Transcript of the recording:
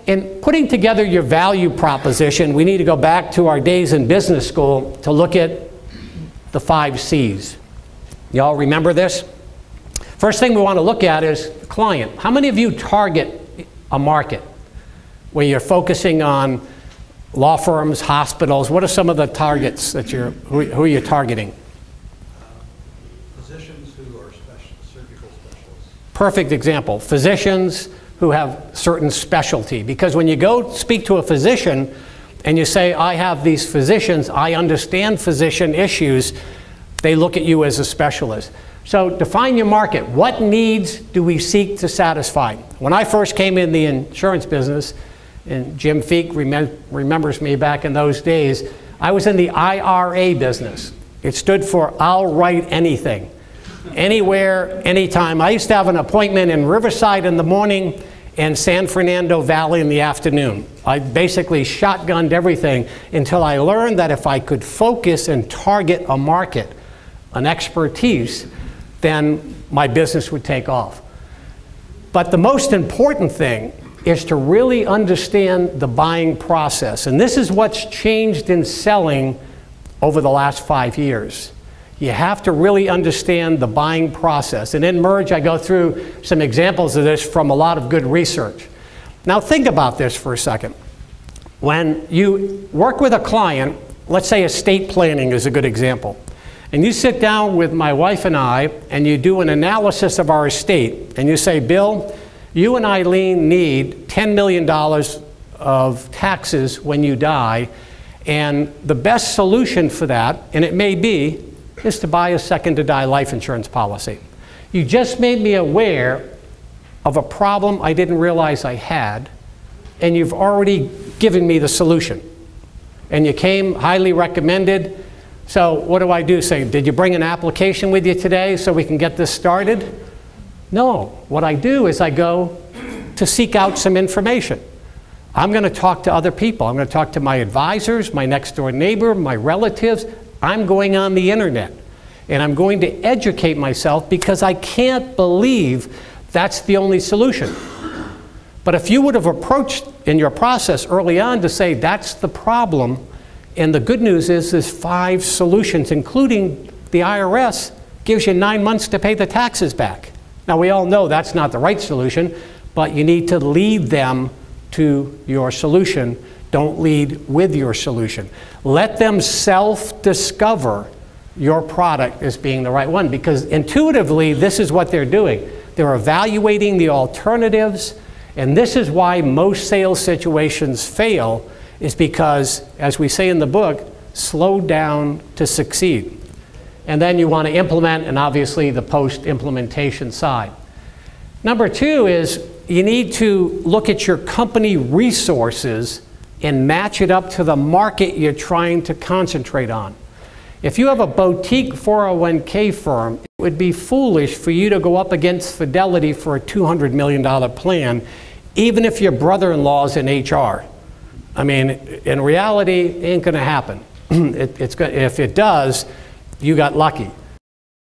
in putting together your value proposition, we need to go back to our days in business school to look at the 5 C's. Y'all remember this? First thing we want to look at is client. How many of you target a market where you're focusing on law firms, hospitals? What are some of the targets that who are you targeting? Physicians who are surgical specialists. Perfect example. Physicians who have certain specialty. Because when you go speak to a physician and you say, I have these physicians, I understand physician issues, they look at you as a specialist. So define your market. What needs do we seek to satisfy? When I first came in the insurance business, and Jim Feek remembers me back in those days, I was in the IRA business. It stood for I'll write anything. Anywhere, anytime. I used to have an appointment in Riverside in the morning and San Fernando Valley in the afternoon. I basically shotgunned everything until I learned that if I could focus and target a market, an expertise, then my business would take off. But the most important thing is to really understand the buying process. And this is what's changed in selling over the last 5 years. You have to really understand the buying process. And in Merge, I go through some examples of this from a lot of good research. Now think about this for a second. When you work with a client, let's say estate planning is a good example, and you sit down with my wife and I, and you do an analysis of our estate, and you say, Bill, you and Eileen need $10 million of taxes when you die, and the best solution for that, and it may be, is to buy a second-to-die life insurance policy. You just made me aware of a problem I didn't realize I had, and you've already given me the solution. And you came highly recommended. So what do I do? Say, did you bring an application with you today so we can get this started? No. What I do is I go to seek out some information. I'm going to talk to other people. I'm going to talk to my advisors, my next door neighbor, my relatives. I'm going on the internet, and I'm going to educate myself because I can't believe that's the only solution. But if you would have approached in your process early on to say that's the problem, and the good news is there's 5 solutions, including the IRS gives you 9 months to pay the taxes back. Now we all know that's not the right solution, but you need to lead them to your solution. Don't lead with your solution. Let them self-discover your product as being the right one, because intuitively this is what they're doing. They're evaluating the alternatives, and this is why most sales situations fail, is because, as we say in the book, slow down to succeed. And then you want to implement, and obviously the post-implementation side. Number 2 is you need to look at your company resources and match it up to the market you're trying to concentrate on. If you have a boutique 401k firm, it would be foolish for you to go up against Fidelity for a $200 million plan, even if your brother-in-law's in HR. I mean, in reality, it ain't going to happen. If it does, you got lucky.